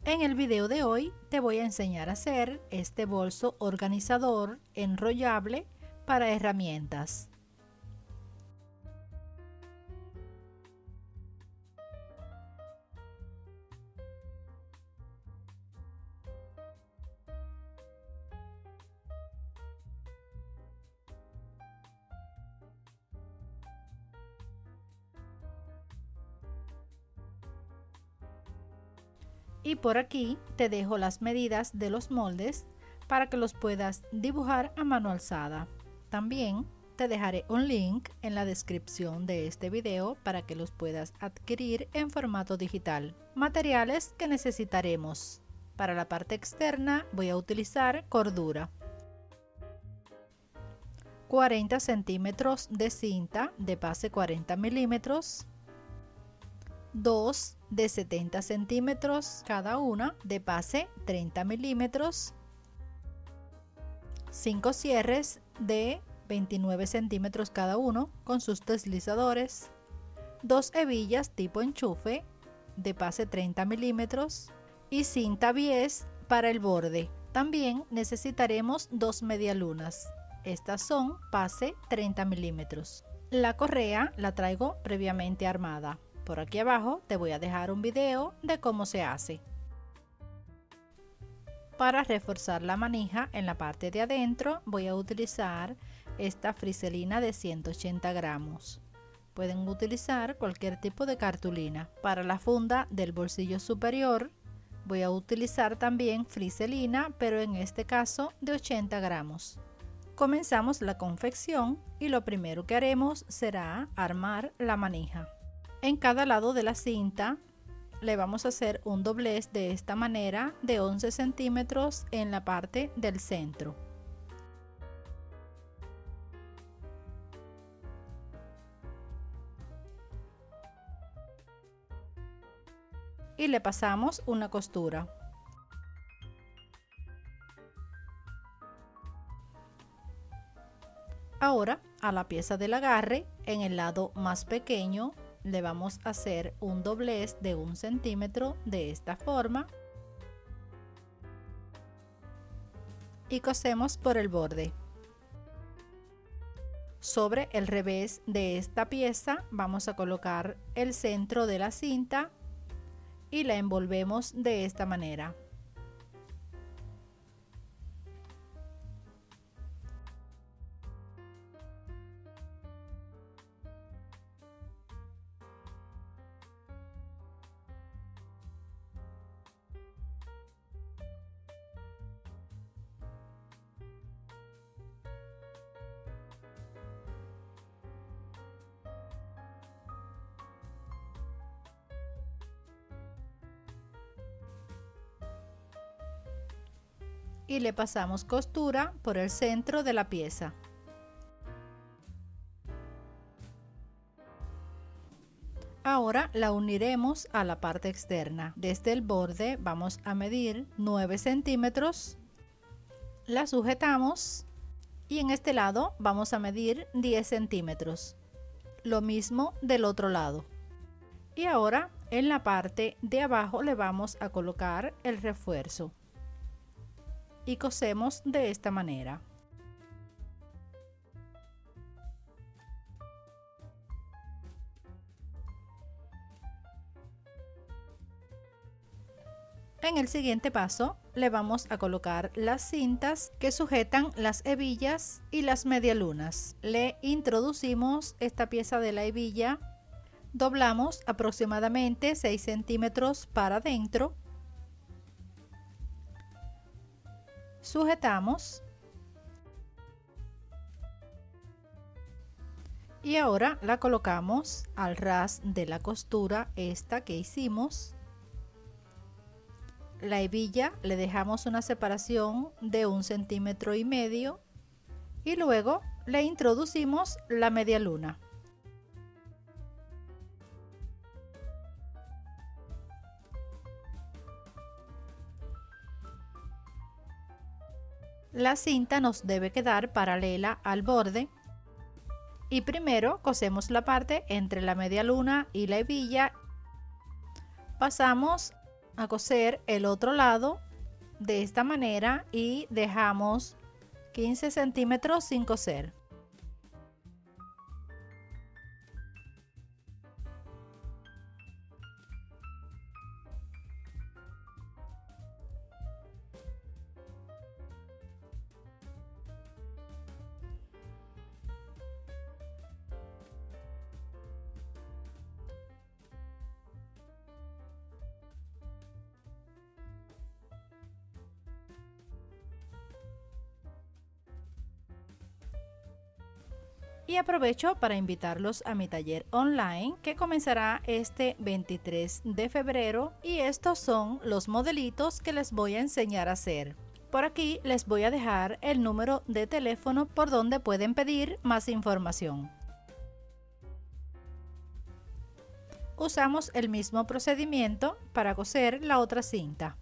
En el video de hoy te voy a enseñar a hacer este bolso organizador enrollable para herramientas. Y por aquí te dejo las medidas de los moldes para que los puedas dibujar a mano alzada. También te dejaré un link en la descripción de este video para que los puedas adquirir en formato digital. Materiales que necesitaremos. Para la parte externa voy a utilizar cordura, 40 centímetros de cinta de base 40 milímetros, 2 de 70 centímetros cada una de base 30 milímetros, 5 cierres de 29 centímetros cada uno con sus deslizadores, 2 hebillas tipo enchufe de base 30 milímetros y cinta bies para el borde. También necesitaremos 2 medialunas. Estas son base 30 milímetros. La correa la traigo previamente armada. Por aquí abajo te voy a dejar un video de cómo se hace. Para reforzar la manija en la parte de adentro voy a utilizar esta friselina de 180 gramos. Pueden utilizar cualquier tipo de cartulina. Para la funda del bolsillo superior voy a utilizar también friselina, pero en este caso de 80 gramos. Comenzamos la confección y lo primero que haremos será armar la manija. En cada lado de la cinta le vamos a hacer un doblez de esta manera de 11 centímetros en la parte del centro. Y le pasamos una costura. Ahora a la pieza del agarre, en el lado más pequeño, le vamos a hacer un doblez de 1 centímetro de esta forma y cosemos por el borde. Sobre el revés de esta pieza vamos a colocar el centro de la cinta y la envolvemos de esta manera. Y le pasamos costura por el centro de la pieza. Ahora la uniremos a la parte externa. Desde el borde vamos a medir 9 centímetros, la sujetamos y en este lado vamos a medir 10 centímetros. Lo mismo del otro lado. Y ahora en la parte de abajo le vamos a colocar el refuerzo. Y cosemos de esta manera. En el siguiente paso le vamos a colocar las cintas que sujetan las hebillas y las medialunas. Le introducimos esta pieza de la hebilla, doblamos aproximadamente 6 centímetros para adentro, sujetamos y ahora la colocamos al ras de la costura esta que hicimos. La hebilla le dejamos una separación de 1,5 centímetros y luego le introducimos la media luna. La cinta nos debe quedar paralela al borde y primero cosemos la parte entre la media luna y la hebilla. Pasamos a coser el otro lado de esta manera y dejamos 15 centímetros sin coser. Y aprovecho para invitarlos a mi taller online que comenzará este 23 de febrero y estos son los modelitos que les voy a enseñar a hacer. Por aquí les voy a dejar el número de teléfono por donde pueden pedir más información. Usamos el mismo procedimiento para coser la otra cinta.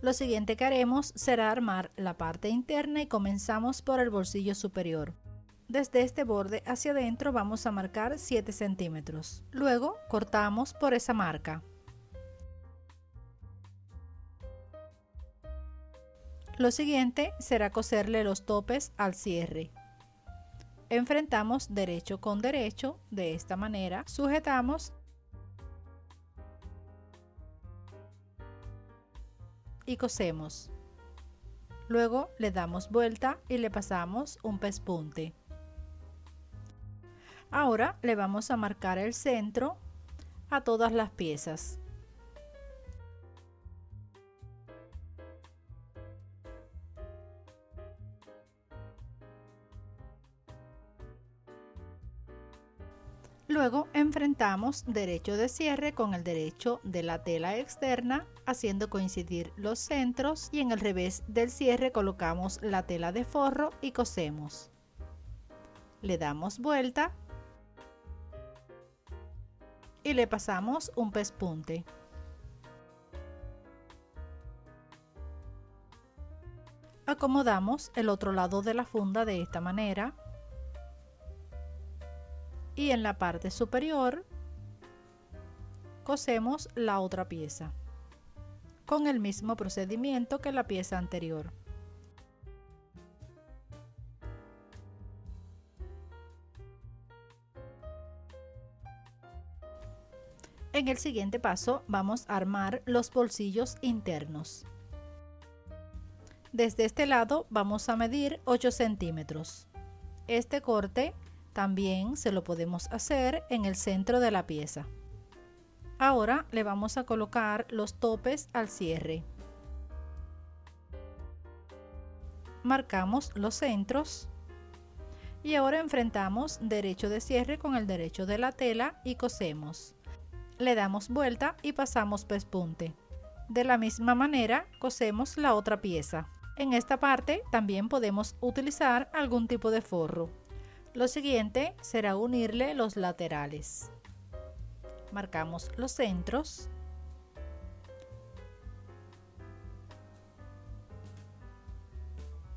Lo siguiente que haremos será armar la parte interna y comenzamos por el bolsillo superior. Desde este borde hacia adentro vamos a marcar 7 centímetros. Luego cortamos por esa marca. Lo siguiente será coserle los topes al cierre. Enfrentamos derecho con derecho de esta manera, sujetamos y cosemos. Luego le damos vuelta y le pasamos un pespunte. Ahora le vamos a marcar el centro a todas las piezas. Luego enfrentamos derecho de cierre con el derecho de la tela externa, haciendo coincidir los centros, y en el revés del cierre colocamos la tela de forro y cosemos. Le damos vuelta y le pasamos un pespunte. Acomodamos el otro lado de la funda de esta manera. Y en la parte superior cosemos la otra pieza con el mismo procedimiento que la pieza anterior. En el siguiente paso vamos a armar los bolsillos internos. Desde este lado vamos a medir 8 centímetros. Este corte también se lo podemos hacer en el centro de la pieza. Ahora le vamos a colocar los topes al cierre. Marcamos los centros y ahora enfrentamos derecho de cierre con el derecho de la tela y cosemos. Le damos vuelta y pasamos pespunte. De la misma manera cosemos la otra pieza. En esta parte también podemos utilizar algún tipo de forro. Lo siguiente será unirle los laterales. Marcamos los centros.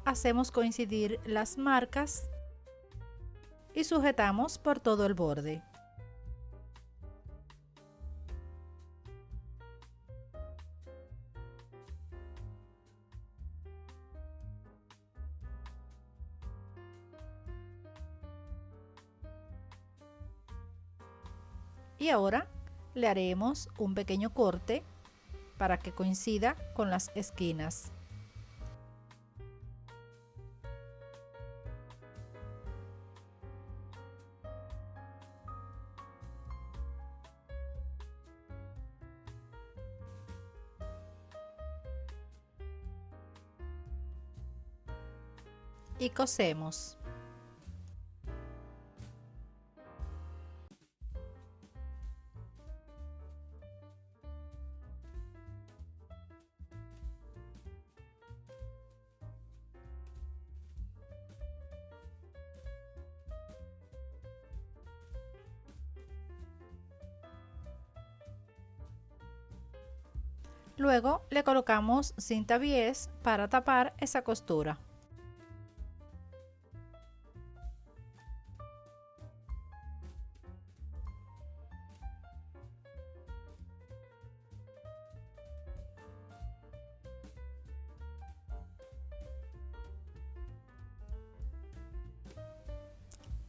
Hacemos coincidir las marcas y sujetamos por todo el borde. Y ahora le haremos un pequeño corte para que coincida con las esquinas. Y cosemos. Luego le colocamos cinta bies para tapar esa costura.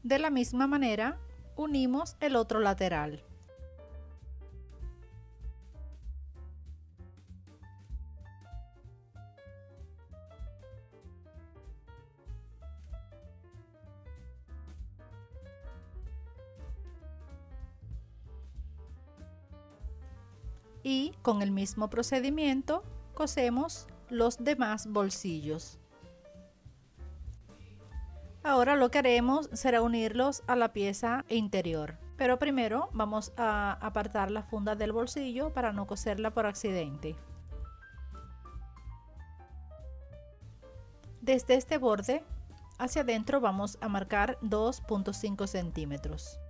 De la misma manera, unimos el otro lateral. Y con el mismo procedimiento cosemos los demás bolsillos. Ahora lo que haremos será unirlos a la pieza interior, pero primero vamos a apartar la funda del bolsillo para no coserla por accidente. Desde este borde hacia adentro vamos a marcar 2.5 centímetros.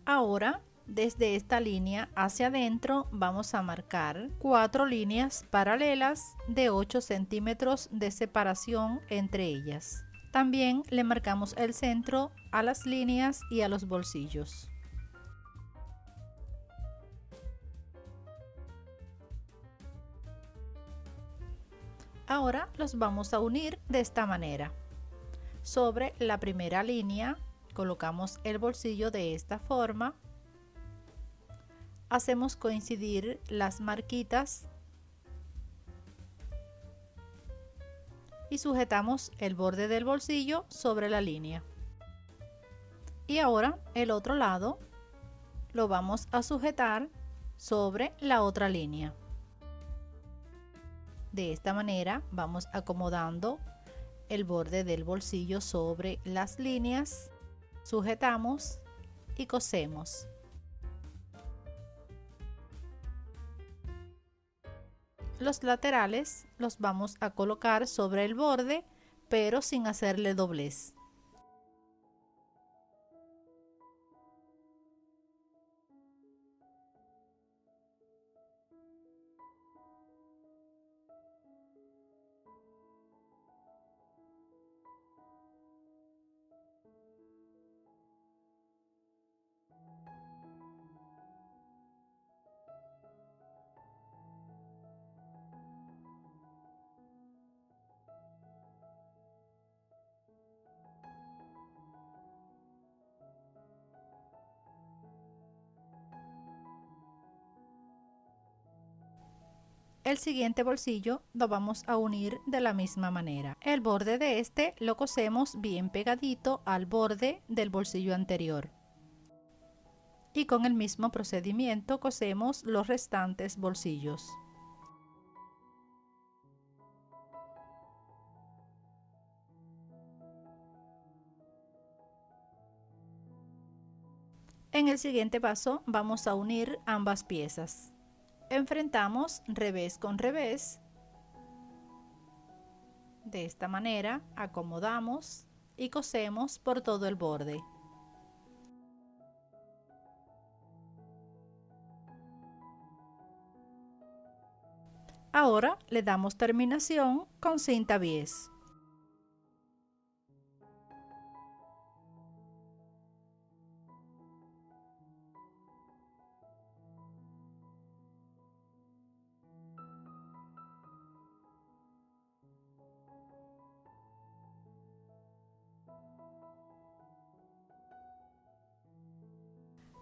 Ahora, desde esta línea hacia adentro vamos a marcar 4 líneas paralelas de 8 centímetros de separación entre ellas. También le marcamos el centro a las líneas y a los bolsillos. Ahora los vamos a unir de esta manera. Sobre la primera línea colocamos el bolsillo de esta forma. Hacemos coincidir las marquitas y sujetamos el borde del bolsillo sobre la línea. Y ahora el otro lado lo vamos a sujetar sobre la otra línea. De esta manera vamos acomodando el borde del bolsillo sobre las líneas, sujetamos y cosemos. Los laterales los vamos a colocar sobre el borde, pero sin hacerle doblez. El siguiente bolsillo lo vamos a unir de la misma manera. El borde de este lo cosemos bien pegadito al borde del bolsillo anterior. Y con el mismo procedimiento cosemos los restantes bolsillos. En el siguiente paso vamos a unir ambas piezas. Enfrentamos revés con revés. De esta manera acomodamos y cosemos por todo el borde. Ahora le damos terminación con cinta bies.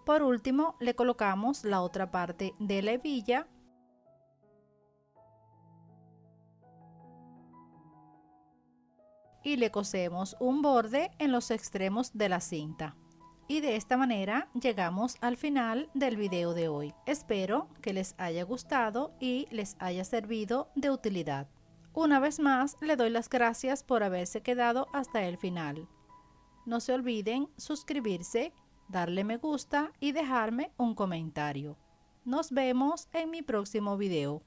Por último, le colocamos la otra parte de la hebilla y le cosemos un borde en los extremos de la cinta. Y de esta manera llegamos al final del video de hoy. Espero que les haya gustado y les haya servido de utilidad. Una vez más, le doy las gracias por haberse quedado hasta el final. No se olviden suscribirse, darle me gusta y dejarme un comentario. Nos vemos en mi próximo video.